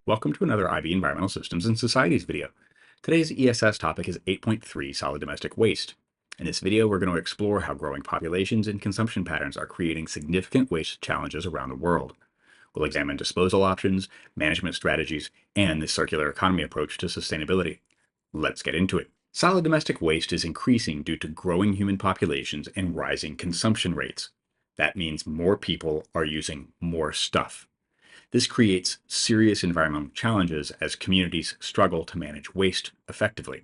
Welcome to another IB Environmental Systems and Societies video. Today's ESS topic is 8.3 solid domestic waste. In this video, we're going to explore how growing populations and consumption patterns are creating significant waste challenges around the world. We'll examine disposal options, management strategies, and the circular economy approach to sustainability. Let's get into it. Solid domestic waste is increasing due to growing human populations and rising consumption rates. That means more people are using more stuff. This creates serious environmental challenges as communities struggle to manage waste effectively.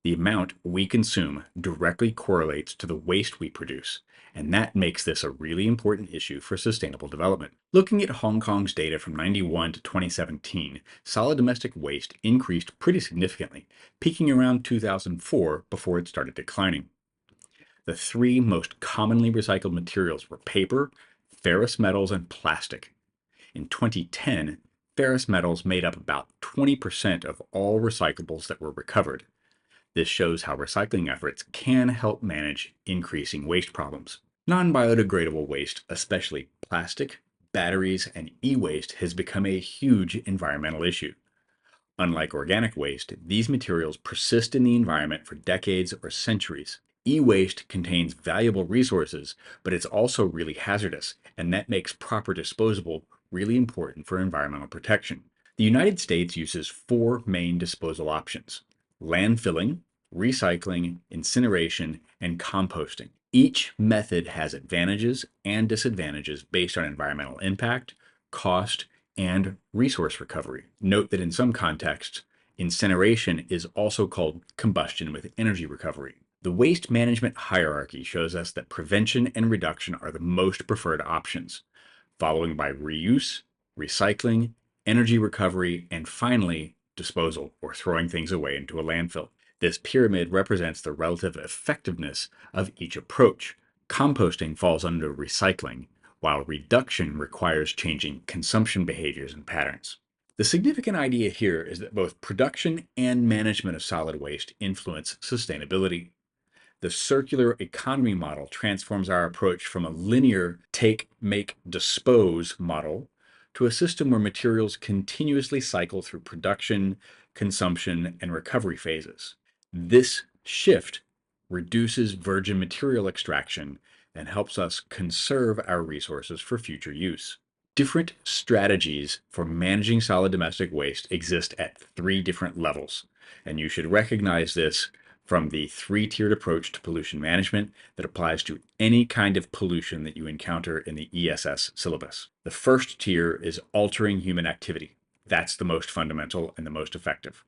The amount we consume directly correlates to the waste we produce, and that makes this a really important issue for sustainable development. Looking at Hong Kong's data from 91 to 2017, solid domestic waste increased pretty significantly, peaking around 2004 before it started declining. The three most commonly recycled materials were paper, ferrous metals, and plastic. In 2010, ferrous metals made up about 20% of all recyclables that were recovered. This shows how recycling efforts can help manage increasing waste problems. Non-biodegradable waste, especially plastic, batteries, and e-waste, has become a huge environmental issue. Unlike organic waste, these materials persist in the environment for decades or centuries. E-waste contains valuable resources, but it's also really hazardous, and that makes proper disposal really important for environmental protection. The United States uses four main disposal options: landfilling, recycling, incineration, and composting. Each method has advantages and disadvantages based on environmental impact, cost, and resource recovery. Note that in some contexts, incineration is also called combustion with energy recovery. The waste management hierarchy shows us that prevention and reduction are the most preferred options, following by reuse, recycling, energy recovery, and finally, disposal, or throwing things away into a landfill. This pyramid represents the relative effectiveness of each approach. Composting falls under recycling, while reduction requires changing consumption behaviors and patterns. The significant idea here is that both production and management of solid waste influence sustainability. The circular economy model transforms our approach from a linear take, make, dispose model to a system where materials continuously cycle through production, consumption, and recovery phases. This shift reduces virgin material extraction and helps us conserve our resources for future use. Different strategies for managing solid domestic waste exist at three different levels, and you should recognize this from the three-tiered approach to pollution management that applies to any kind of pollution that you encounter in the ESS syllabus. The first tier is altering human activity. That's the most fundamental and the most effective.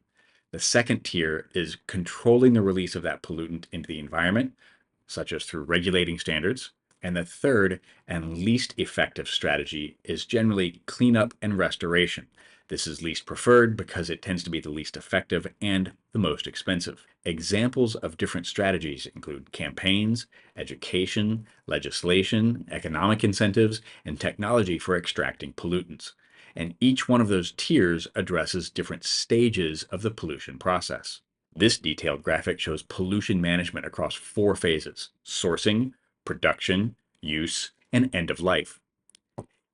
The second tier is controlling the release of that pollutant into the environment, such as through regulating standards. And the third and least effective strategy is generally cleanup and restoration. This is least preferred because it tends to be the least effective and the most expensive. Examples of different strategies include campaigns, education, legislation, economic incentives, and technology for extracting pollutants. And each one of those tiers addresses different stages of the pollution process. This detailed graphic shows pollution management across four phases: sourcing, production, use, and end of life.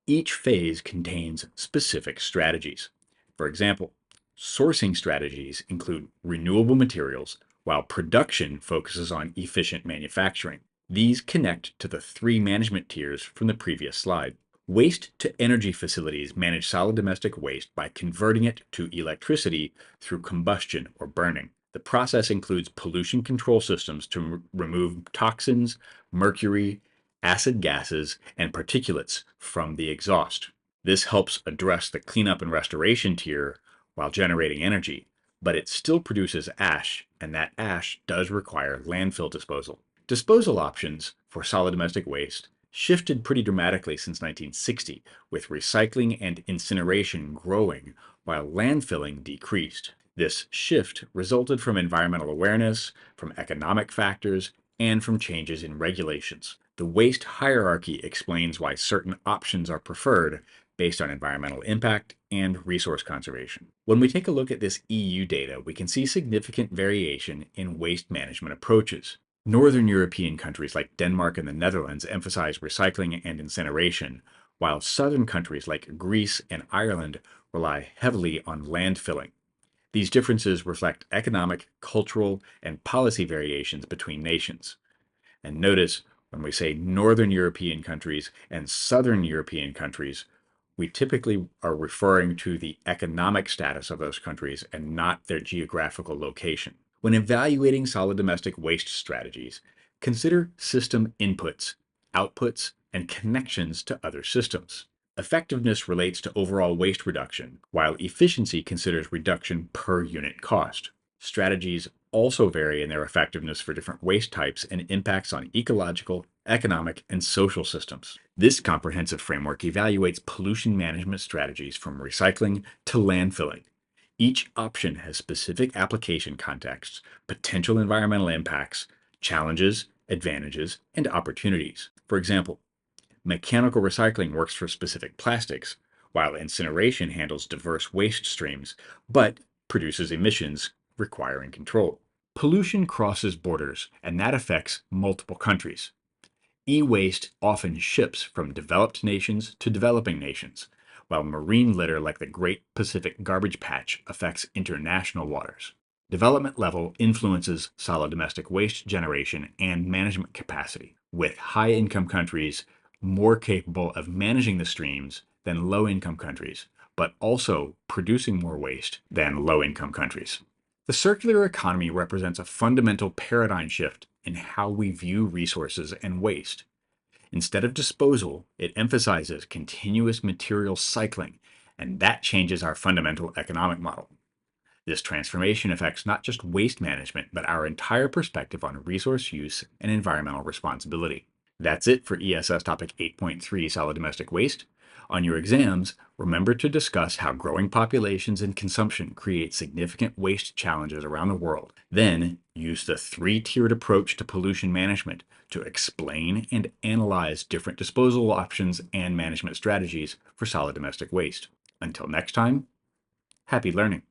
Each phase contains specific strategies. For example, sourcing strategies include renewable materials, while production focuses on efficient manufacturing. These connect to the three management tiers from the previous slide. Waste-to-energy facilities manage solid domestic waste by converting it to electricity through combustion or burning. The process includes pollution control systems to remove toxins, mercury, acid gases, and particulates from the exhaust. This helps address the cleanup and restoration tier while generating energy, but it still produces ash, and that ash does require landfill disposal. Disposal options for solid domestic waste shifted pretty dramatically since 1960, with recycling and incineration growing while landfilling decreased. This shift resulted from environmental awareness, from economic factors, and from changes in regulations. The waste hierarchy explains why certain options are preferred based on environmental impact and resource conservation. When we take a look at this EU data, we can see significant variation in waste management approaches. Northern European countries like Denmark and the Netherlands emphasize recycling and incineration, while southern countries like Greece and Ireland rely heavily on landfilling. These differences reflect economic, cultural, and policy variations between nations. And notice when we say Northern European countries and Southern European countries, we typically are referring to the economic status of those countries and not their geographical location. When evaluating solid domestic waste strategies, consider system inputs, outputs, and connections to other systems. Effectiveness relates to overall waste reduction, while efficiency considers reduction per unit cost. Strategies also vary in their effectiveness for different waste types and impacts on ecological, economic, and social systems. This comprehensive framework evaluates pollution management strategies from recycling to landfilling. Each option has specific application contexts, potential environmental impacts, challenges, advantages, and opportunities. For example, mechanical recycling works for specific plastics, while incineration handles diverse waste streams, but produces emissions requiring control. Pollution crosses borders, and that affects multiple countries. E-waste often ships from developed nations to developing nations, while marine litter like the Great Pacific Garbage Patch affects international waters. Development level influences solid domestic waste generation and management capacity, with high-income countries more capable of managing the streams than low-income countries, but also producing more waste than low-income countries. The circular economy represents a fundamental paradigm shift in how we view resources and waste. Instead of disposal, it emphasizes continuous material cycling, and that changes our fundamental economic model. This transformation affects not just waste management, but our entire perspective on resource use and environmental responsibility. That's it for ESS Topic 8.3 Solid Domestic Waste. On your exams, remember to discuss how growing populations and consumption create significant waste challenges around the world. Then, use the three-tiered approach to pollution management to explain and analyze different disposal options and management strategies for solid domestic waste. Until next time, happy learning.